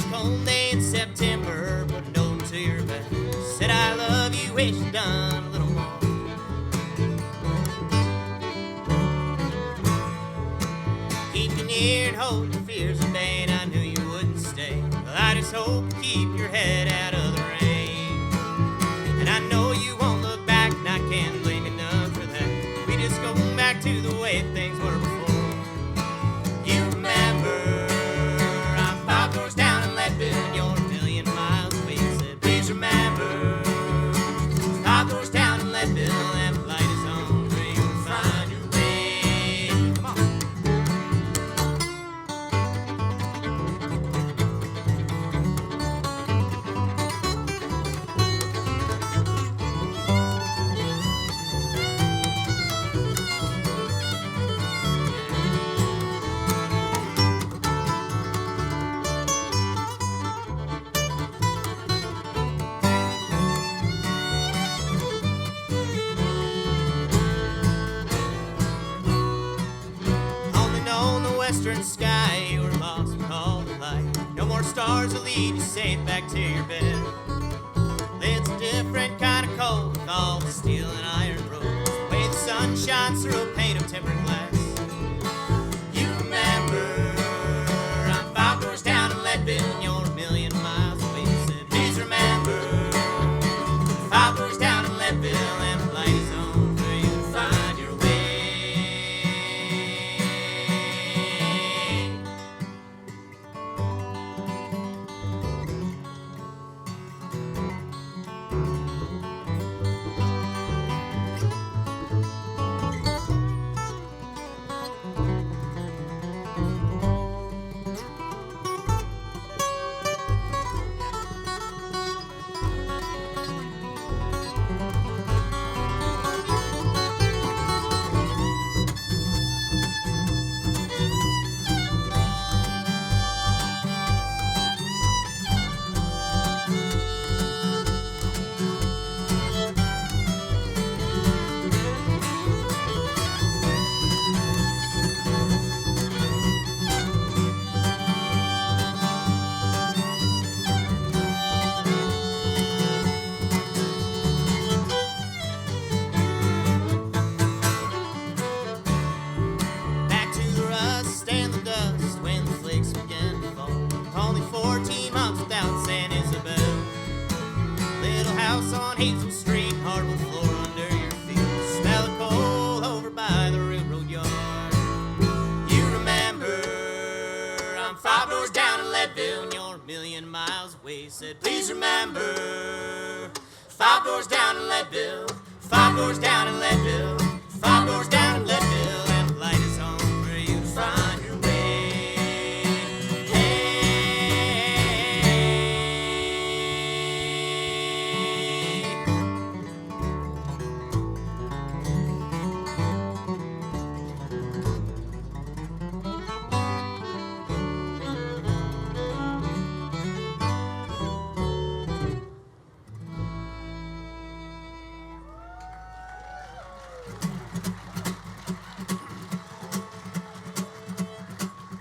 was a cold day in September, put a note to your back. Said I love you, wish you'd done a little more. Keep you near and hold your fears at bay, and I knew you wouldn't stay. Well, I just hope you keep your head out of the rain. And I know you won't look back, and I can't blame you none for that. We just go back to the way things were before. You remember, I'm 5 doors down in Leadville, and you're a million miles away. You said, please remember, 5 doors down in Leadville, and the light is on where you'll find your way. Come on. Western sky, you were lost and called to light. No more stars will lead you safe back to your bed. It's a different kind of cold, with all the steel and iron roads. The way the sun shines through a pane of tempered glass. You remember, I'm 5 doors down in Leadville, and you're a million miles away. You said, please remember, 5 doors down in Leadville, and the light is on where you'll find your way. Hazel Street, hardwood floor under your feet. Smell of coal over by the railroad yard. You remember, I'm 5 doors down in Leadville, and you're a million miles away. Said, please remember, 5 doors down in Leadville, 5 doors down in Leadville, 5 doors down in Leadville, and the light is on where you find your way.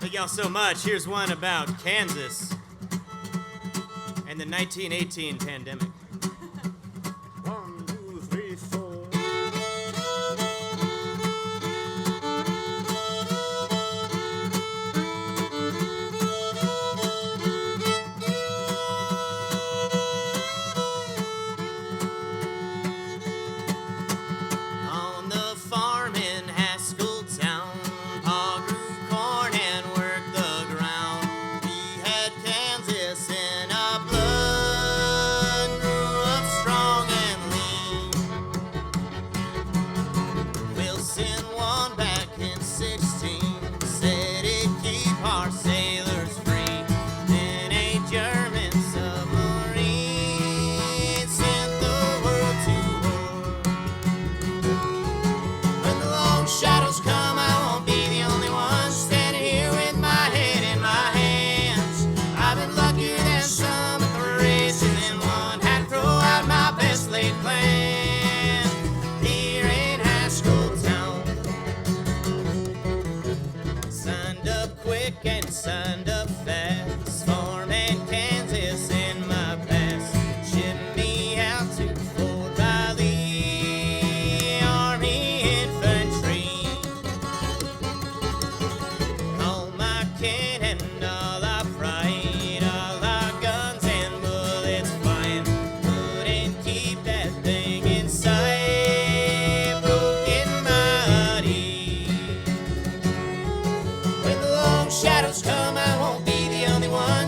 Thank y'all so much. Here's one about Kansas and the 1918 pandemic. 1, 2, 3, 4. On the farm in Haskell Town, Pa grew corn and worked the ground. He had Kansas in a blood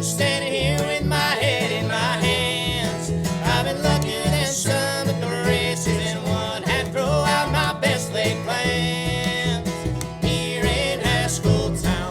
one standing here with my head in my hands. I've been luckier than some at the races and one had throw out my best laid plans here in Haskell Town.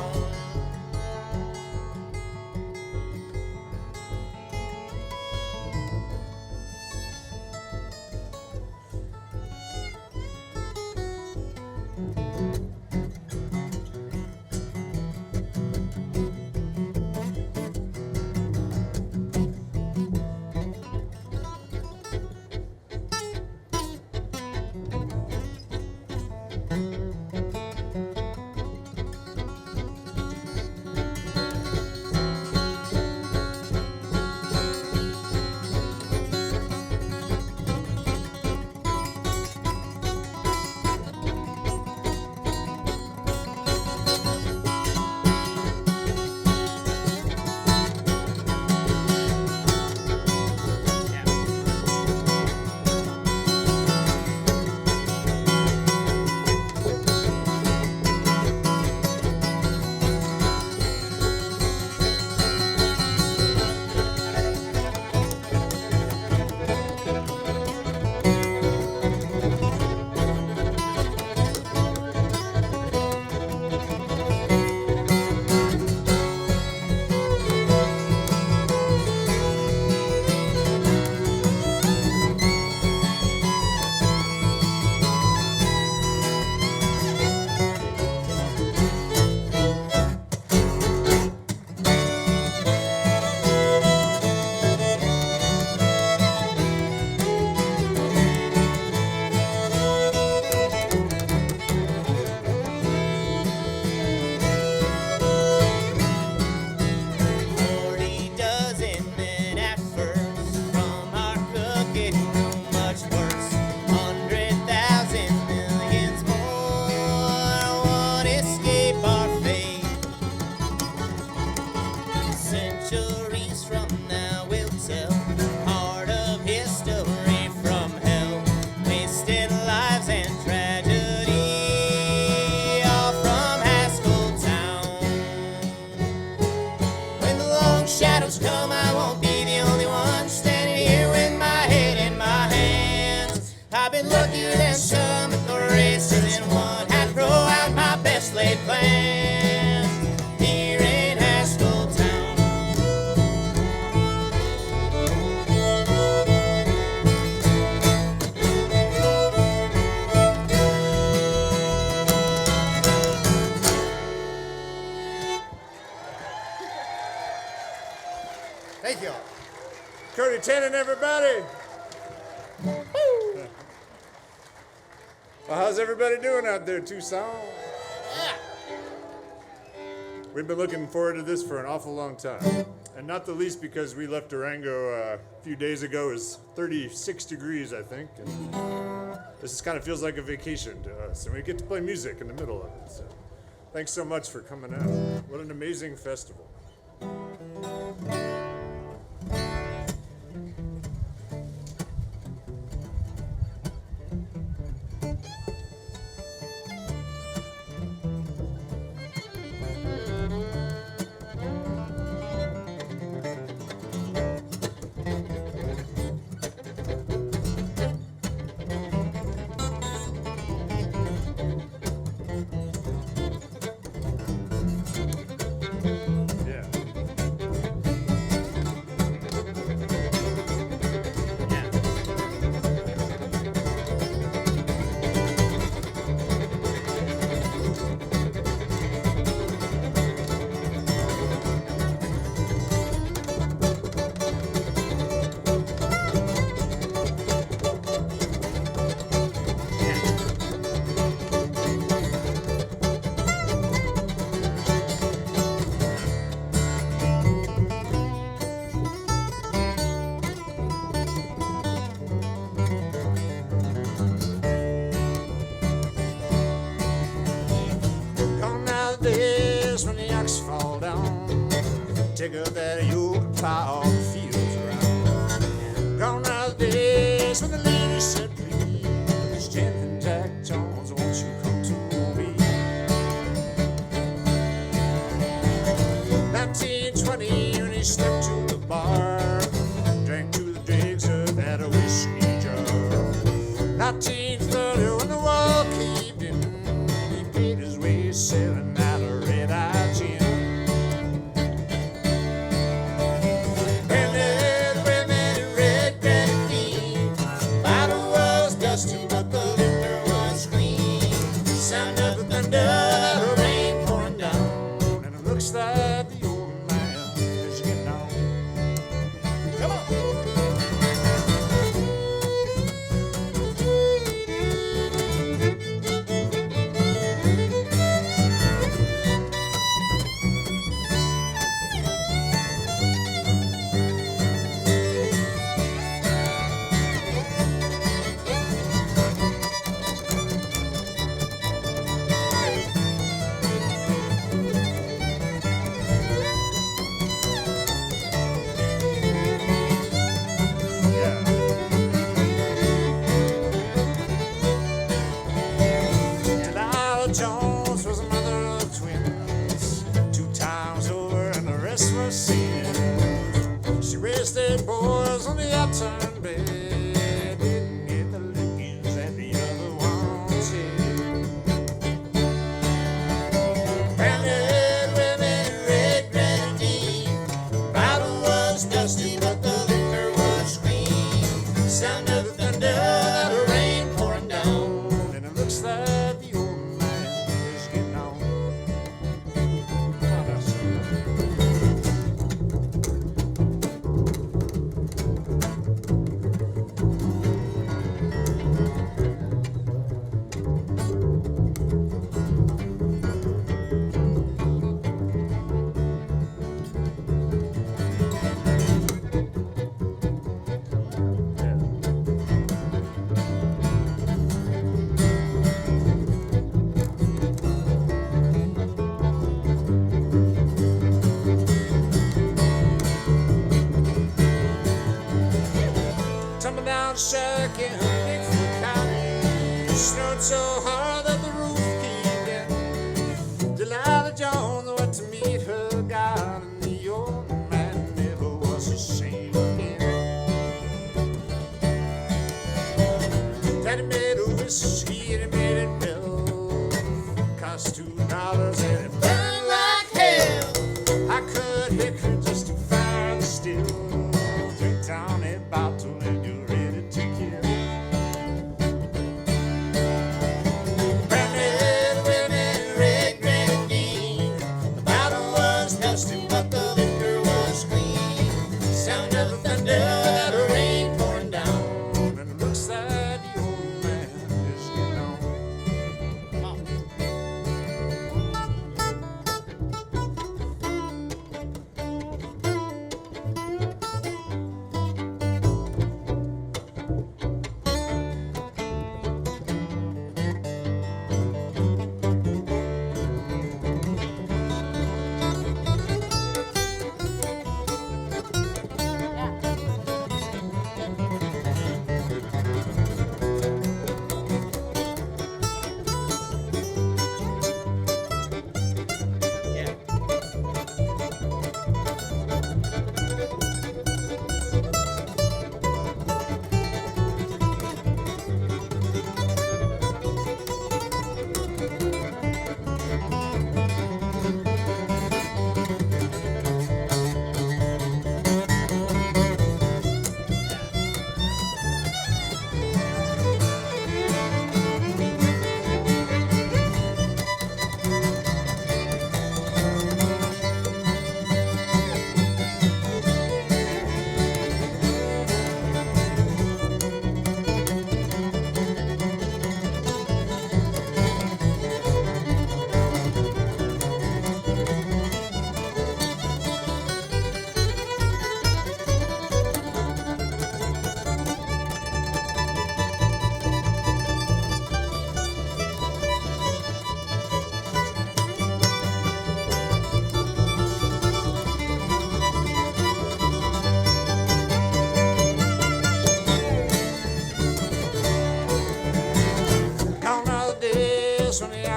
Thank you. Cody Tannen, everybody. Woo. Well, how's everybody doing out there, Tucson? Yeah. We've been looking forward to this for an awful long time. And not the least because we left Durango a few days ago. It was 36 degrees, I think. And this just kind of feels like a vacation to us. And we get to play music in the middle of it. So thanks so much for coming out. What an amazing festival. Take up that yoke, plow the fields around. Gone are the days when the ladies said, please, Jen and Jack Jones, won't you come to me? 1920, when we stepped to the bar, drank to the dregs of that whiskey jar. 1930 when the wall caved in, he paid his way selling out a red-eye gin. Branded women in red grenadine, bottle was dusty but the liquor was clean. Sound of the thunder, the rain pouring down, and it looks like the old man is getting on. Come on! Jones was a mother of twins, 2 times over, and the rest was sin. She raised 8 boys on the upturned bed, didn't get the lickings that the other ones did. Branded women in red grenadine, bottle was dusty but the liquor was clean. Sound of the thunder, the rain pouring down, and it looks like the old shack in Bigfoot County. It snowed so hard that the roof caved in. Delilah Jones went to meet her God, and the old man never was the same again. Daddy made a whiskey and he made it well. Cost $2 and it burned like hell. I could lick her just to fire the still. Drink down a bottle and you're ready to kill. Branded women in red grenadine, the bottle was dusty but the liquor was clean. Sound of the thunder, the rain pouring down, and it looks like the old man is getting on. Come on.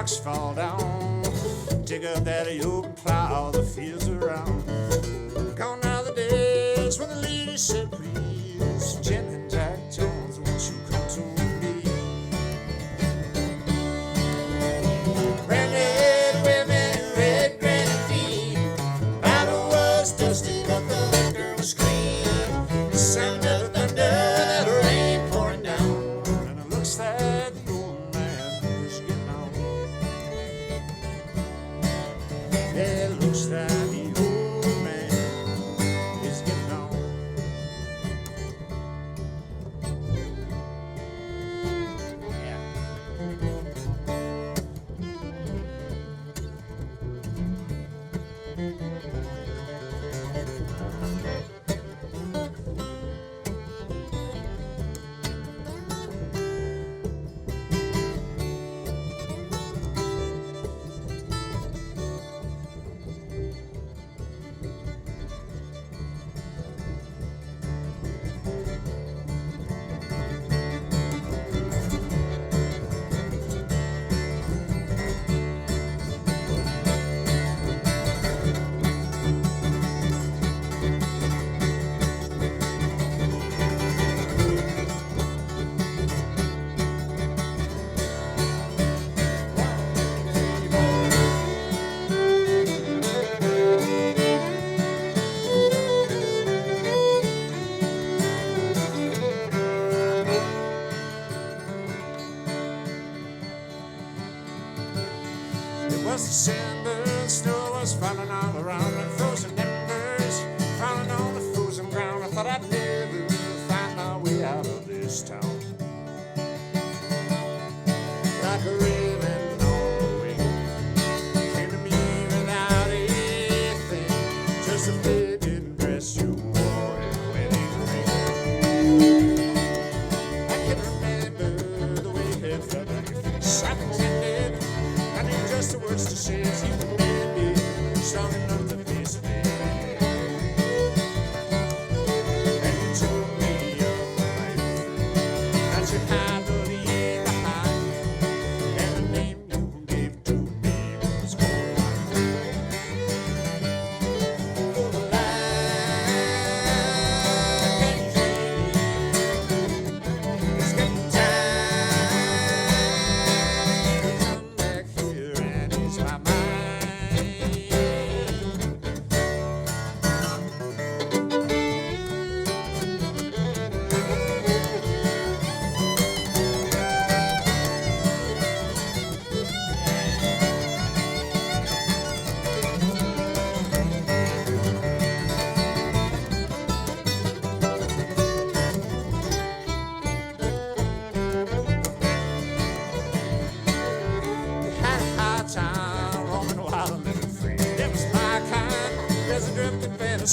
rocks fall down. Dig up that yoke and plow the fields around. Gone now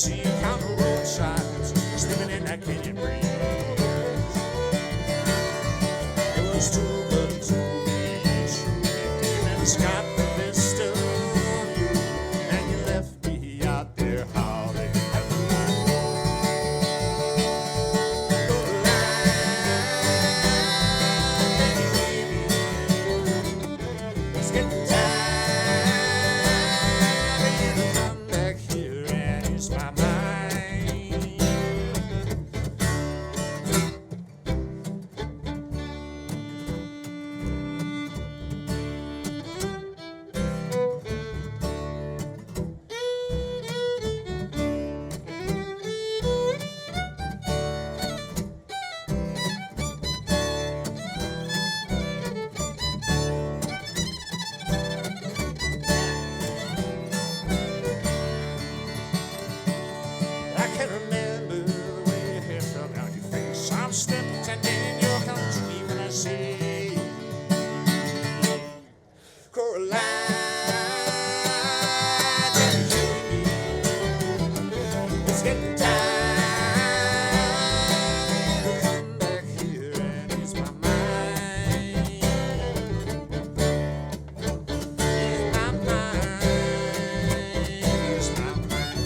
sea, count the roadsides, slipping in that canyon breeze. It was too good to be true. And Scott the vista view, and you left me out there howling. It's getting time to come back here and ease my mind. I can remember the way your hair fell down your face. I'm stepping in your country when I say, Coraline, it's getting time to come back here and ease my mind. Ease my mind, ease my mind.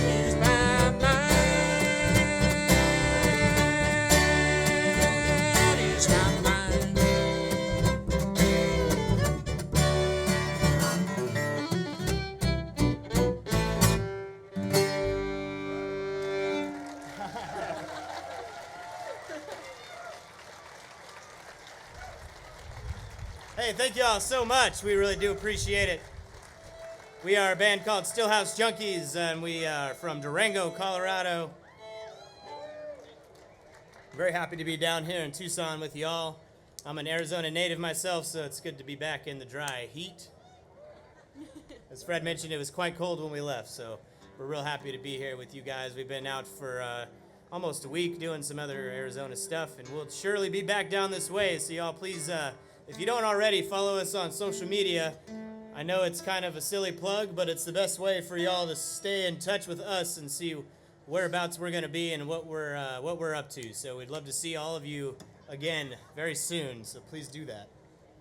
Ease my mind, ease my mind. Hey, thank you all so much. We really do appreciate it. We are a band called Stillhouse Junkies, and we are from Durango, Colorado. Very happy to be down here in Tucson with you all. I'm an Arizona native myself, so it's good to be back in the dry heat. As Fred mentioned, it was quite cold when we left, so we're real happy to be here with you guys. We've been out for almost a week doing some other Arizona stuff, and we'll surely be back down this way. So y'all please, if you don't already, follow us on social media. I know it's kind of a silly plug, but it's the best way for y'all to stay in touch with us and see whereabouts we're going to be and what we're up to. So we'd love to see all of you again very soon, so please do that.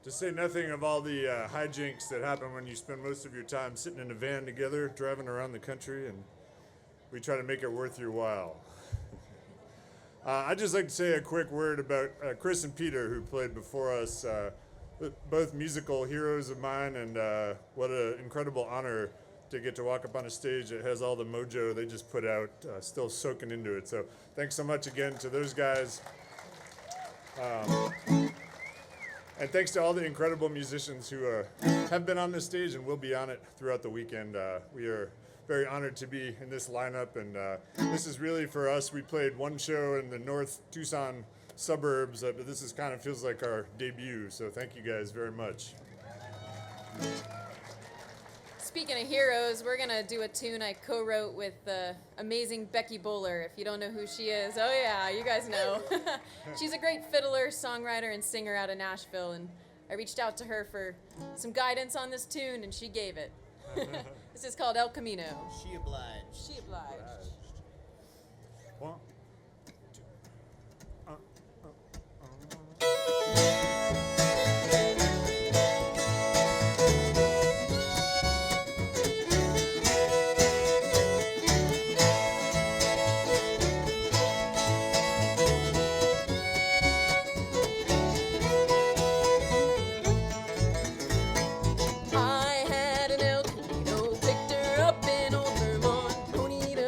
To say nothing of all the hijinks that happen when you spend most of your time sitting in a van together, driving around the country, and we try to make it worth your while. I'd just like to say a quick word about Chris and Peter, who played before us, both musical heroes of mine, and what an incredible honor to get to walk up on a stage that has all the mojo they just put out, still soaking into it. So thanks so much again to those guys. And thanks to all the incredible musicians who have been on this stage and will be on it throughout the weekend. We are very honored to be in this lineup, and this is really for us. We played one show in the North Tucson suburbs, but this is kind of feels like our debut, so thank you guys very much. Speaking of heroes, we're going to do a tune I co-wrote with the amazing Becky Bowler. If you don't know who she is, oh yeah, you guys know. She's a great fiddler, songwriter, and singer out of Nashville, and I reached out to her for some guidance on this tune, and she gave it. This is called El Camino. She obliged. She obliged. One, I had an El Camino, picked her up in old Vermont, ponied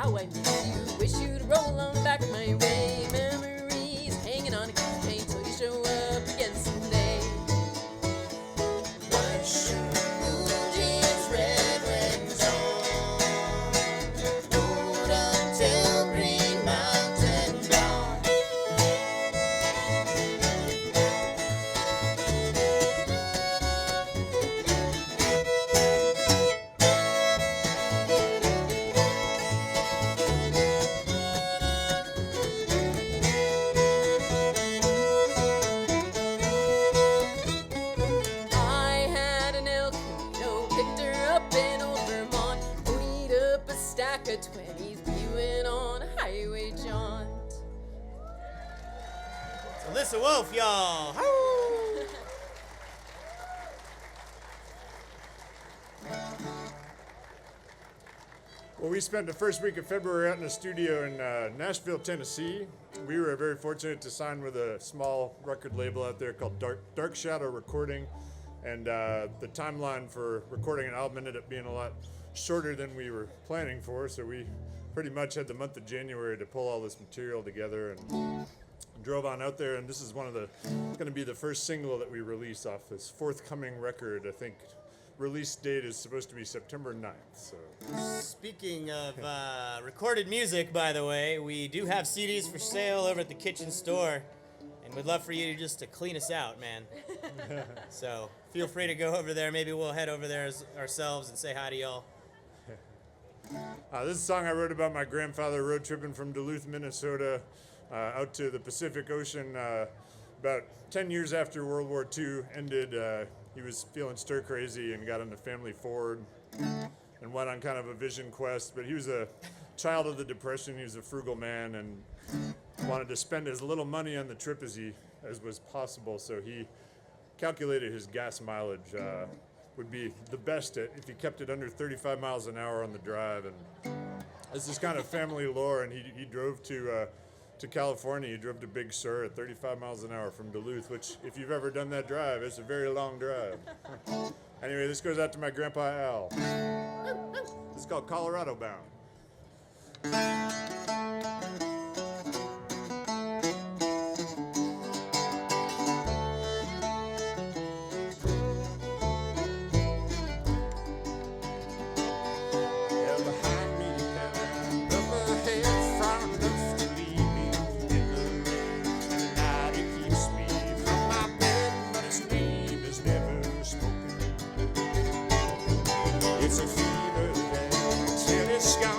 how I miss you. Wish you'd roll on back my way. Memories hanging on a keychain till you show up again someday. White shirt, blue jeans, red wings on. Rode until Green Mountain dawn. I had an El Camino, picked her up in old Vermont, ponied up a stack of 20s, viewing on a highway jaunt. It's Alyssa Wolf, y'all. Well, we spent the first week of February out in the studio in Nashville, Tennessee. We were very fortunate to sign with a small record label out there called Dark Shadow Recording. And the timeline for recording an album ended up being a lot shorter than we were planning for. So we pretty much had the month of January to pull all this material together and drove on out there. And this is going to be the first single that we release off this forthcoming record. I think release date is supposed to be September 9th. So. Speaking of recorded music, by the way, we do have CDs for sale over at the kitchen store, and we'd love for you just to clean us out, man. So feel free to go over there. Maybe we'll head over there ourselves and say hi to y'all. This is a song I wrote about my grandfather road tripping from Duluth, Minnesota, out to the Pacific Ocean about 10 years after World War II ended. He was feeling stir crazy and got on the family Ford and went on kind of a vision quest. But he was a child of the Depression. He was a frugal man and wanted to spend as little money on the trip as was possible. So he calculated his gas mileage would be the best if he kept it under 35 miles an hour on the drive. And this is kind of family lore. And he drove to California. He drove to Big Sur at 35 miles an hour from Duluth, which, if you've ever done that drive, it's a very long drive. Anyway, this goes out to my grandpa Al. This is called Colorado Bound. It's a fever that till it's gone.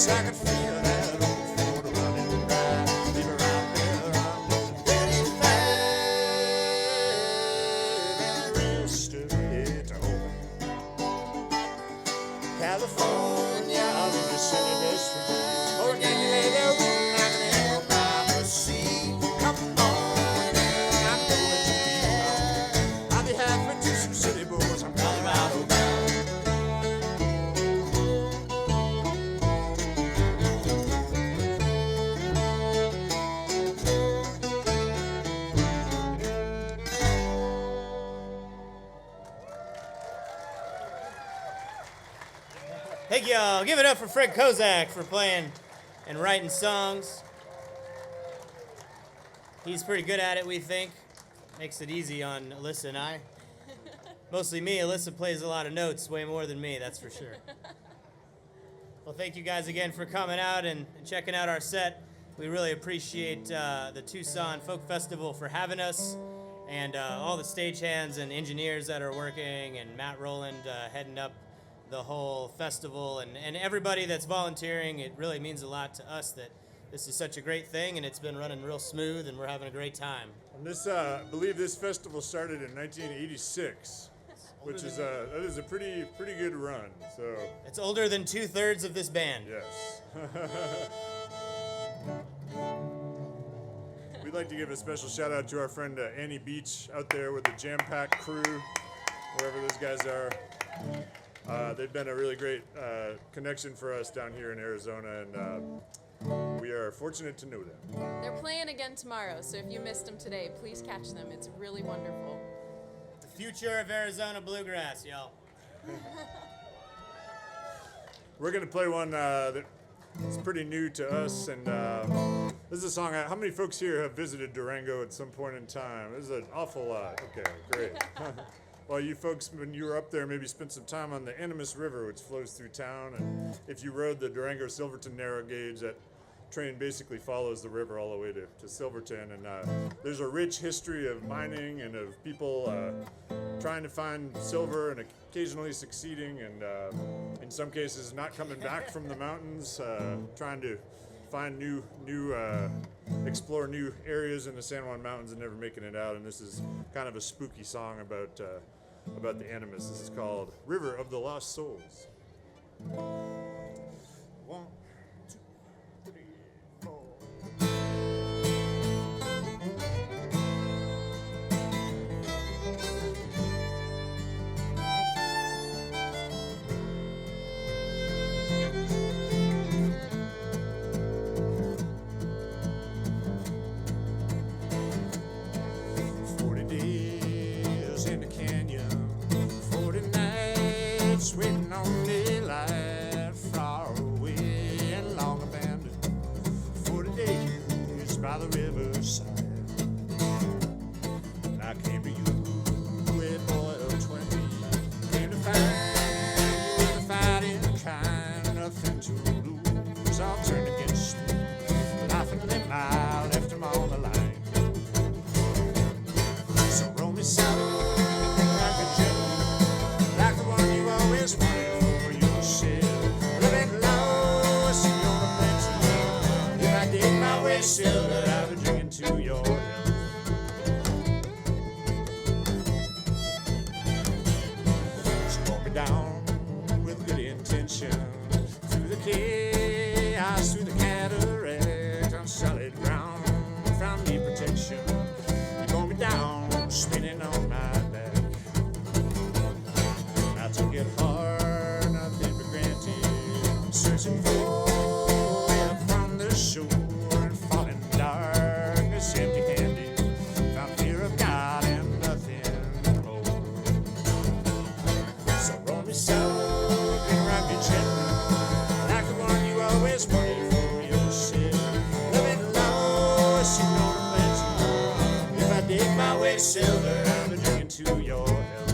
Wish I could feel that old Ford running dry. Leave her out there under 35 and the rest of it open. California, I'll be the sunny best friend. Oh, can you lay there with me like an animal by the sea? Come on in, I'm going to be home. I'll be halfway to some city boys, I'm Colorado bound. Thank y'all. Give it up for Fred Kozak for playing and writing songs. He's pretty good at it, we think. Makes it easy on Alyssa and I. Mostly me. Alyssa plays a lot of notes, way more than me, that's for sure. Well, thank you guys again for coming out and checking out our set. We really appreciate the Tucson Folk Festival for having us, and all the stagehands and engineers that are working, and Matt Rowland heading up the whole festival, and everybody that's volunteering. It really means a lot to us that this is such a great thing, and it's been running real smooth, and we're having a great time. And this, I believe this festival started in 1986, which is that is a pretty good run. So It's older than 2/3 of this band. yes. We'd like to give a special shout out to our friend Annie Beach out there with the Jam Pack crew, wherever those guys are. They've been a really great connection for us down here in Arizona, and we are fortunate to know them. They're playing again tomorrow, so if you missed them today, please catch them. It's really wonderful. The future of Arizona bluegrass, y'all. We're going to play one that's pretty new to us, and this is a song. How many folks here have visited Durango at some point in time? This is an awful lot. Okay, great. Well, you folks, when you were up there, maybe spent some time on the Animas River, which flows through town. And if you rode the Durango-Silverton narrow gauge, that train basically follows the river all the way to Silverton. And there's a rich history of mining and of people trying to find silver and occasionally succeeding, and in some cases not coming back from the mountains, trying to find explore new areas in the San Juan Mountains and never making it out. And this is kind of a spooky song about the Animas. This is called River of the Lost Souls. 1, 2, 3, 4. Waiting on daylight, far away and long abandoned. 40 days by the riverside. And I came to you with oil 20. Came to find you with a fighting kind, nothing to lose. I'll turn against you. Life and limb, I left him on the line. So roll me south. Always wanted for yourself. Living low, so you're a plenty. If I dig my way silver, I'll be drinking to your health. So walk me down with good intention through the chaos, through the cataract, on solid ground. Found me protection. You pull me down, spinning on my back. To get hard, nothing but granted. Searching for help from the shore and falling darkness, empty-handed. Found fear of God and nothing more. So roll me south and rock me gently, like the one you always wanted for yourself. Living low, so you know the plenty. If I dig my way silver, I'll be drinking to your health.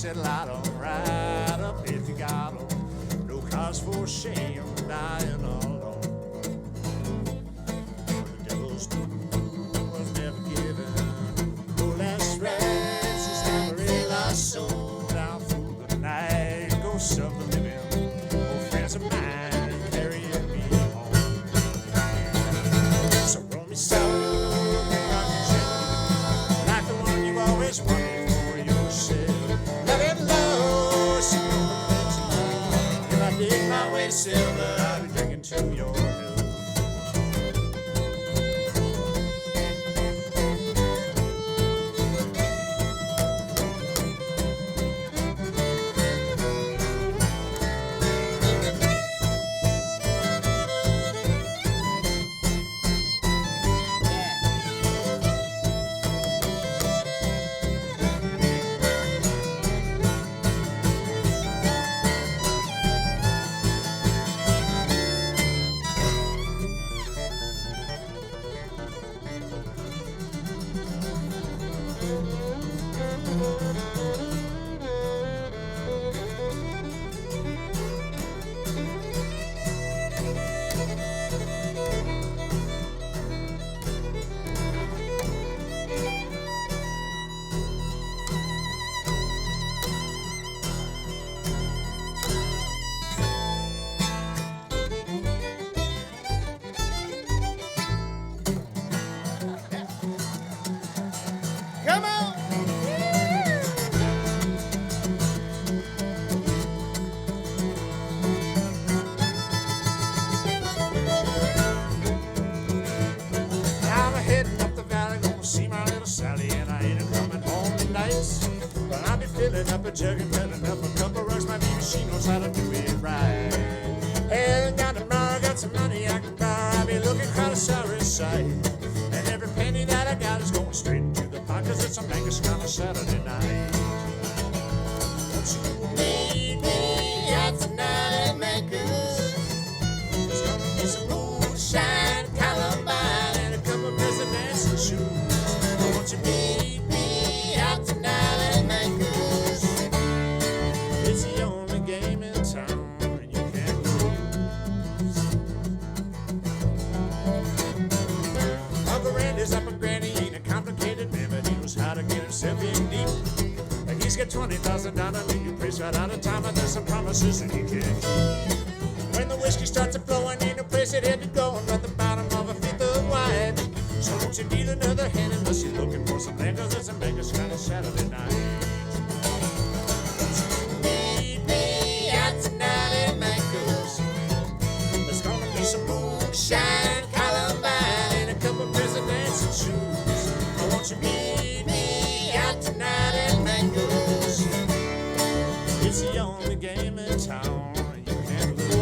said, light 'em right up if you got 'em. No cause for shame, dying alone. The devil's doom was never given. No last rites is never a lost soul. Down through the night, ghosts of the living, old friends of mine carrying me home. So roll me soft, rock me gently, like the one you always wanted for yourself. Let it low, she if I dig my way to silver, I'll be drinking to your health. Come on! I'm heading up the valley, gonna see my little Sally, and I ain't coming home tonight. But I'll be filling up a jug and filling up a couple rugs. My baby, she knows how to do it right. Hey, down tomorrow, got some money I can borrow. I'll be looking quite a sorry sight. And every penny that I got is going straight into the pot, 'cause it's a Vegas kind of Saturday night. Won't you meet me out tonight at Maker's? There's gonna be some moonshine, Columbine, and a couple presidents and shoes. Won't you meet me out tonight at Maker's? It's the only game in town, and you can't lose. Uncle Randy's up and Granny ain't a complicated man, but he knows how to get himself in deep. Like he's got $20,000 in your place right out of time, and there's some promises that he can't keep. When the whiskey starts a flowing, ain't no place that he'd be going but the bottom of a fifth of wine. So don't you deal another hand unless you're looking for some land, 'cause it's a Vegas kind of Saturday night. Meet me out tonight at Maker's. There's gonna be some moonshine, Columbine, and a couple presidents and shoes. Oh, won't you meet me out tonight at Maker's? It's the only game in town you can't lose.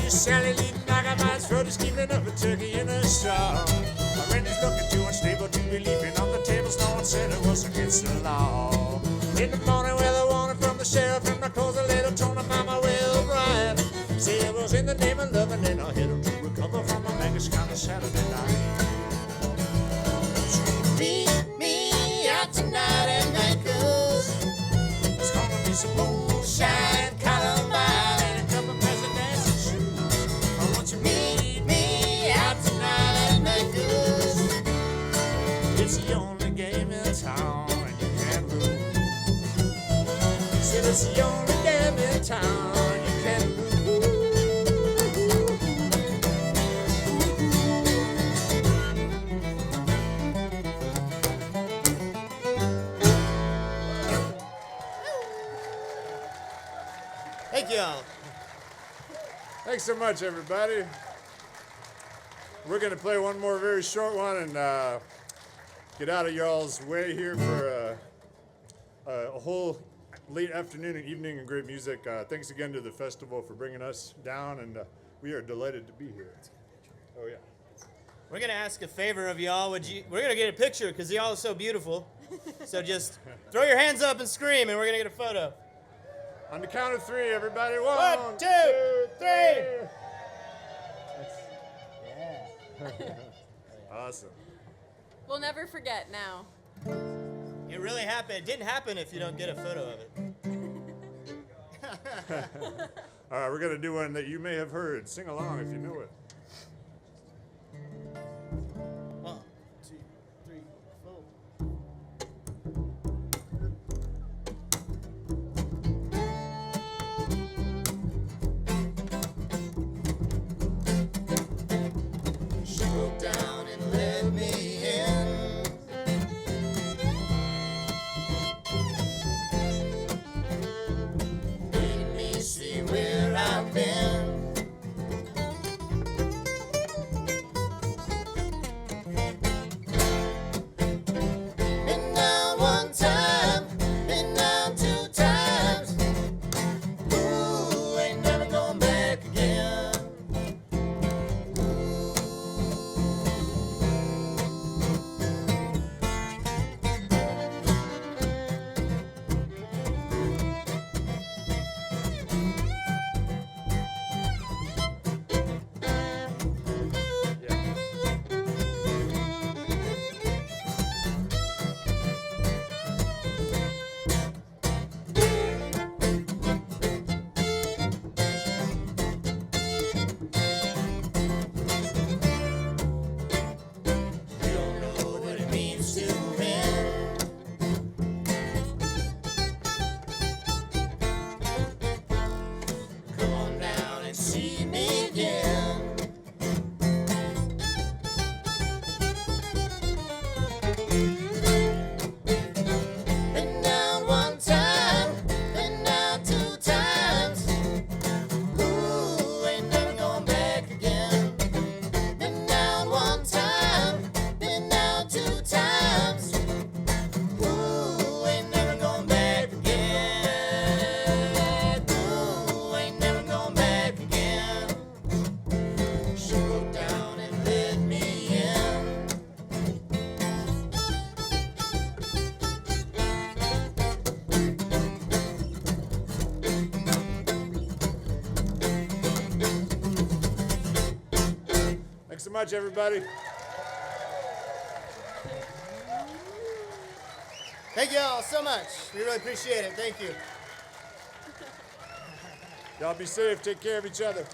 Sally leading vagabonds for the steaming of a turkey in a straw. My rent is looking too unstable to be leaping on the tables. No one said it was against the law. In the morning, well, I wanted from the sheriff, and my clothes a little torn up on my well bride. See, it was in the name of loving, and I hit him to recover from a Vegas kind of Saturday night. Meet me out tonight at Maker's. It's gonna be some moonshine, Columbine, and a couple presidents and shoes. I want you to meet me out tonight at Maker's. It's the only game in town, and you can't lose. Said it's the only game in town, you can't lose. y'all. Thanks so much, everybody. We're going to play one more very short one and get out of y'all's way here for a whole late afternoon and evening of great music. Thanks again to the festival for bringing us down, and we are delighted to be here. Oh, yeah. We're going to ask a favor of y'all. We're going to get a picture because y'all are so beautiful. So just throw your hands up and scream, and we're going to get a photo. On the count of three, everybody. One, two, three. Awesome. We'll never forget now. It really happened. It didn't happen if you don't get a photo of it. All right, we're going to do one that you may have heard. Sing along if you know it. 1, 2, 3, 4. She broke down and let me in. Made me see where I've been. Been down one time, been down 2 times. Ooh, ain't never going back again. You don't know what it means to win. Come on down and see me again. Been down one time, been down 2 times. Ooh, ain't never going back again. Been down one time, been down 2 times. Ooh, ain't never going back again. Ooh, ain't never going back again. She broke down and let me in. Thanks so much, everybody. Thank you all so much. We really appreciate it. Thank you. Y'all be safe. Take care of each other.